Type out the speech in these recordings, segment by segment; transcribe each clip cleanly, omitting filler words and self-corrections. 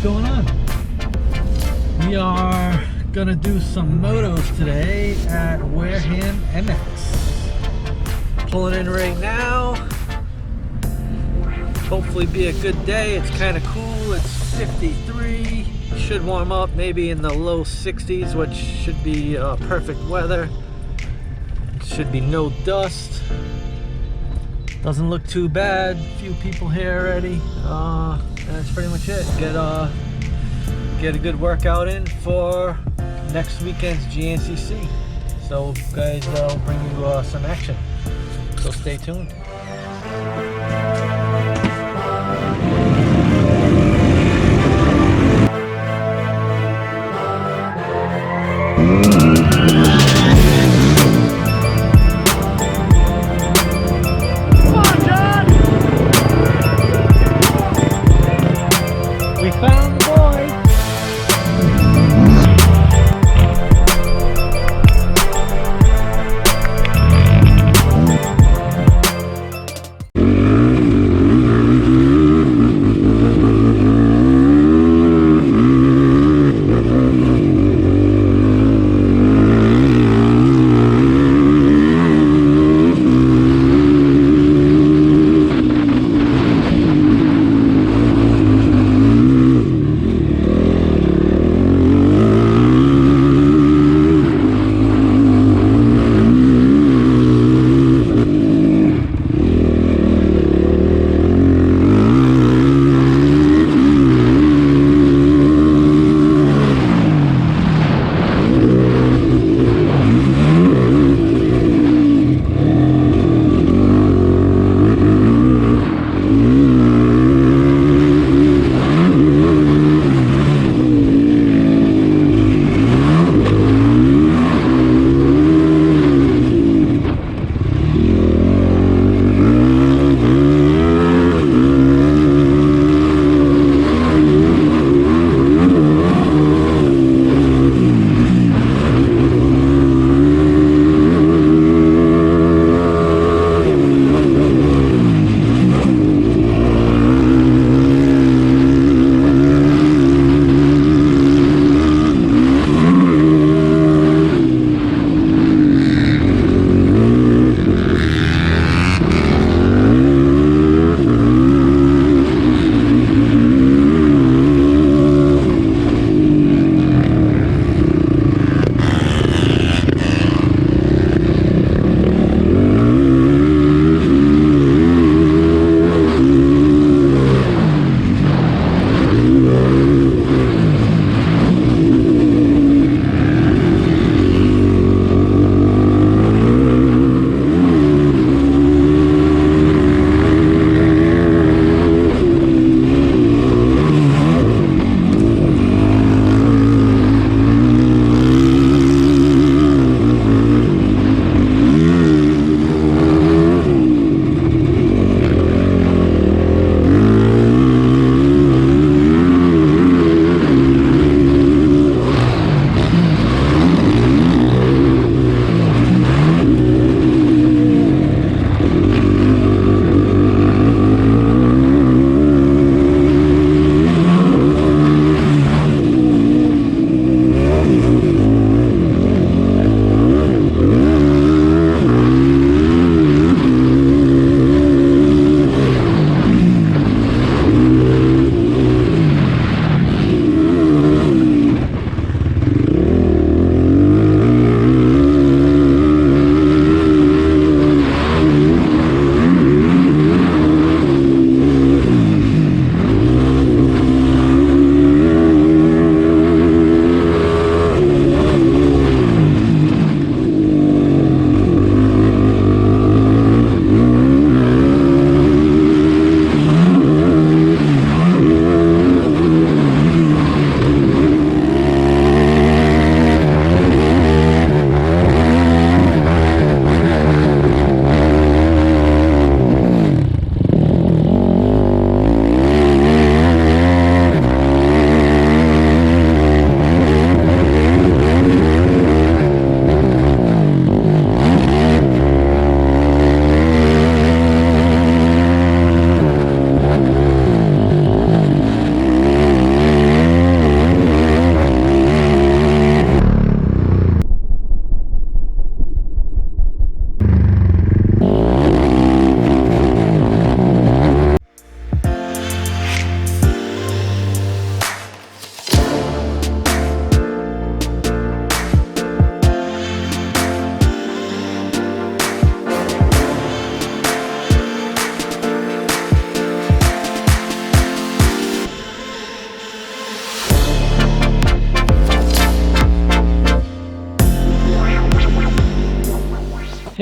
what's going on? We are gonna do some motos today at WAREHAM MX. Pulling in right now. Hopefully be a good day. It's kind of cool. It's 53. Should warm up maybe in the low 60s, which should be perfect weather. Should be no dust. Doesn't look too bad. Few people here already. That's pretty much it. Get a good workout in for next weekend's GNCC. So guys, I'll bring you some action. So stay tuned.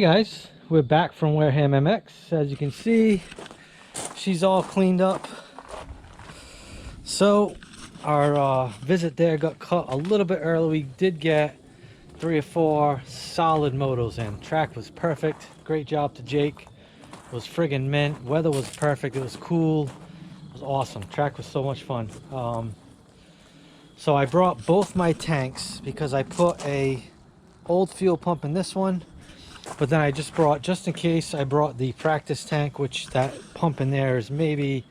guys, we're back from WAREHAM MX. As you can see, she's all cleaned up. So our visit there got cut a little bit early. We did get 3 or 4 solid motos in. Track was perfect. Great job to Jake. It was friggin' mint. Weather was perfect. It was cool. It was awesome. Track was so much fun. So I brought both my tanks because I put a old fuel pump in this one. But then I just brought, just in case, I brought the practice tank, which that pump in there is maybe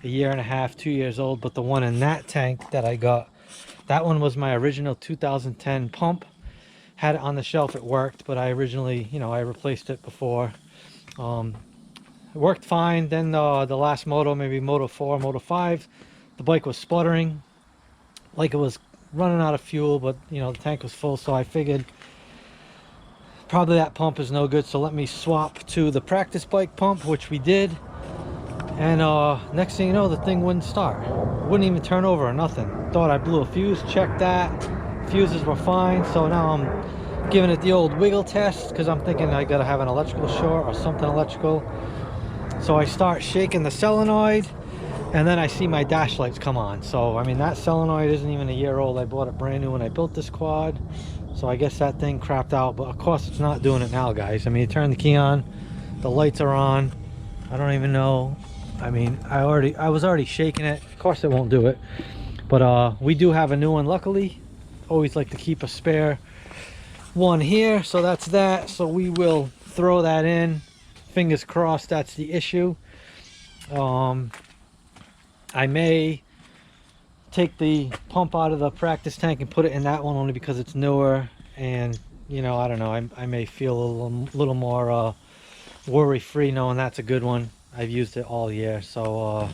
1.5 years, 2 years old. But the one in that tank that I got, that one was my original 2010 pump. Had it on the shelf, it worked, but I originally, you know, I replaced it before. It worked fine. Then the last moto, maybe Moto 4, Moto 5, the bike was sputtering, like it was running out of fuel, but you know, the tank was full, so I figured probably that pump is no good, so let me swap to the practice bike pump, which we did. And next thing you know, the thing wouldn't start. Wouldn't even turn over or nothing. Thought I blew a fuse, checked that. Fuses were fine, so now I'm giving it the old wiggle test because I'm thinking I gotta have an electrical short or something electrical. So I start shaking the solenoid, and then I see my dash lights come on. So I mean, that solenoid isn't even 1 year old. I bought it brand new when I built this quad. So I guess that thing crapped out, but of course it's not doing it now, guys. I mean, you turn the key on, the lights are on. I don't even know. I mean, I was already shaking it. Of course it won't do it. But we do have a new one, luckily. Always like to keep a spare one here, so that's that. So we will throw that in. Fingers crossed that's the issue. I may take the pump out of the practice tank and put it in that one only because it's newer, and you know, I don't know, I may feel a little more worry free knowing that's a good one. I've used it all year. So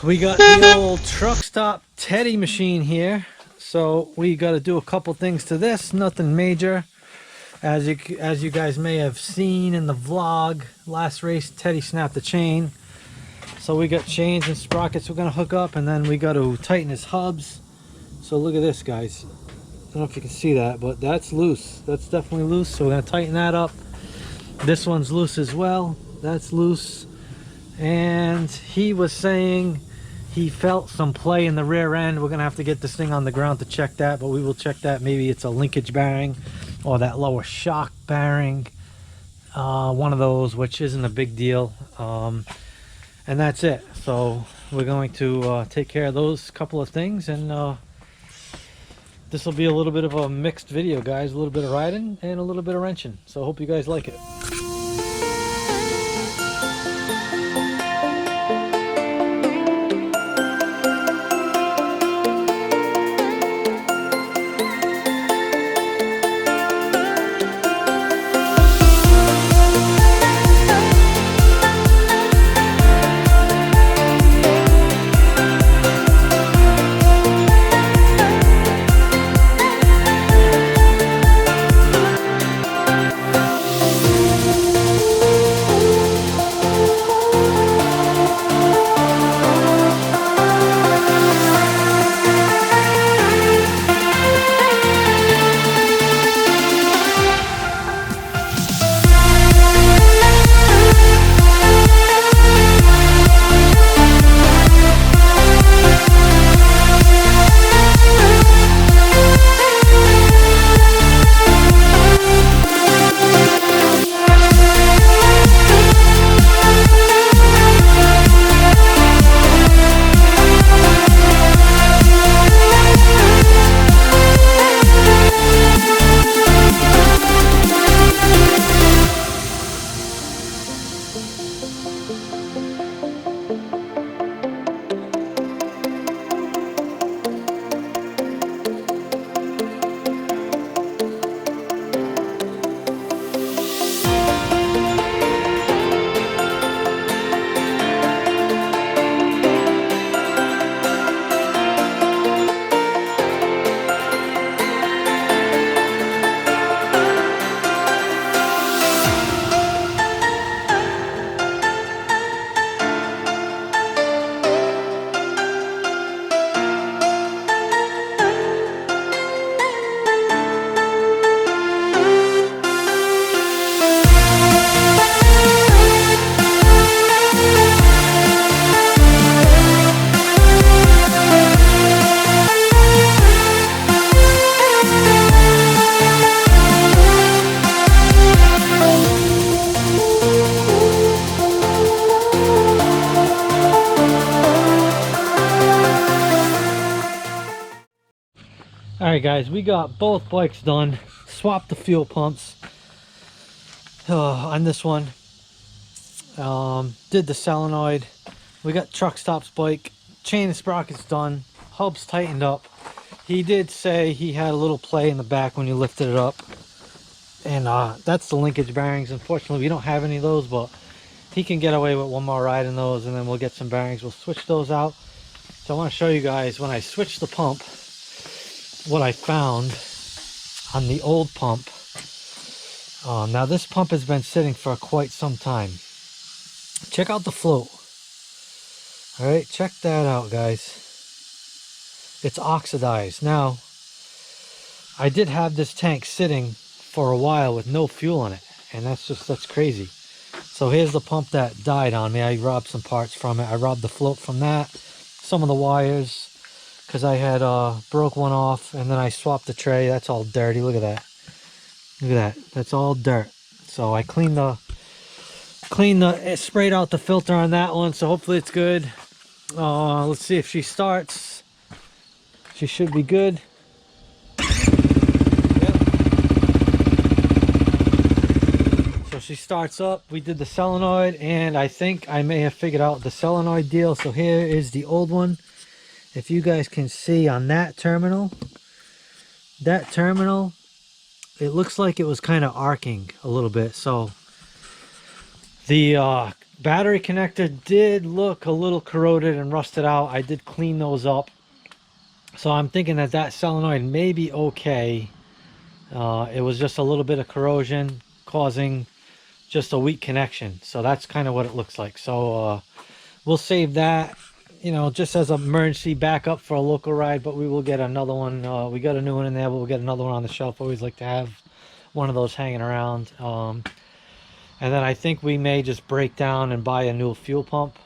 we got the old truck stop Teddy machine here. So we got to do a couple things to this, nothing major. As you guys may have seen in the vlog, last race Teddy snapped the chain. So we got chains and sprockets we're gonna hook up, and then we got to tighten his hubs. So look at this, guys. I don't know if you can see that, but that's loose. That's definitely loose. So we're gonna tighten that up. This one's loose as well. That's loose. And he was saying he felt some play in the rear end. We're gonna have to get this thing on the ground to check that, but we will check that. Maybe it's a linkage bearing or that lower shock bearing. One of those, which isn't a big deal. And that's it. So we're going to take care of those couple of things, and this will be a little bit of a mixed video, guys. A little bit of riding and a little bit of wrenching. So I hope you guys like it. Alright guys, we got both bikes done. Swapped the fuel pumps on this one. Did the solenoid. We got truck stops bike. Chain and sprockets done. Hubs tightened up. He did say he had a little play in the back when you lifted it up. And that's the linkage bearings. Unfortunately, we don't have any of those, but he can get away with one more ride in those, and then we'll get some bearings. We'll switch those out. So I want to show you guys when I switched the pump, what I found on the old pump. Now this pump has been sitting for quite some time. Check out the float. All right, check that out, guys. It's oxidized. Now, I did have this tank sitting for a while with no fuel in it, and that's crazy. So here's the pump that died on me. I robbed some parts from it. I robbed the float from that, some of the wires, because I had broke one off, and then I swapped the tray. That's all dirty. Look at that. Look at that. That's all dirt. So I sprayed out the filter on that one, so hopefully it's good. Let's see if she starts. She should be good. Yep. So she starts up. We did the solenoid, and I think I may have figured out the solenoid deal. So here is the old one. If you guys can see on that terminal, it looks like it was kind of arcing a little bit. So the battery connector did look a little corroded and rusted out. I did clean those up. So I'm thinking that solenoid may be okay. It was just a little bit of corrosion causing just a weak connection. So that's kind of what it looks like. So we'll save that, you know, just as an emergency backup for a local ride, but we will get another one. We got a new one in there, but we'll get another one on the shelf. Always like to have one of those hanging around. And then I think we may just break down and buy a new fuel pump.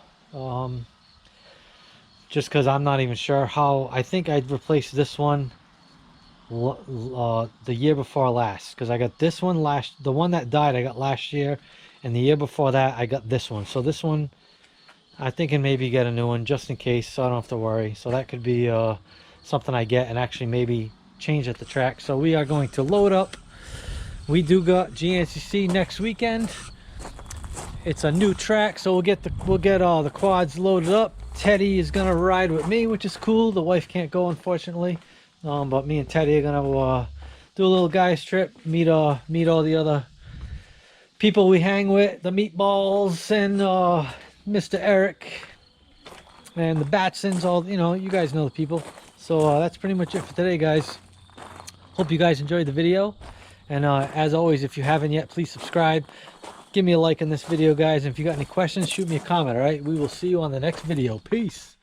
Just because I'm not even sure how. I think I'd replace this one the year before last, because I got this one the one that died I got last year, and the year before that I got this one. So this one I think, and maybe get a new one just in case, so I don't have to worry. So that could be something I get and actually maybe change at the track. So we are going to load up. We do got GNCC next weekend. It's a new track, so we'll get the quads loaded up. Teddy is gonna ride with me, which is cool. The wife can't go, unfortunately, but me and Teddy are gonna do a little guys trip, meet all the other people we hang with, the meatballs and Mr. Eric and the Batsons. All, you know, you guys know the people. So that's pretty much it for today, guys. Hope you guys enjoyed the video, and as always, if you haven't yet, please subscribe. Give me a like on this video, guys, and if you got any questions, shoot me a comment. All right, we will see you on the next video. Peace.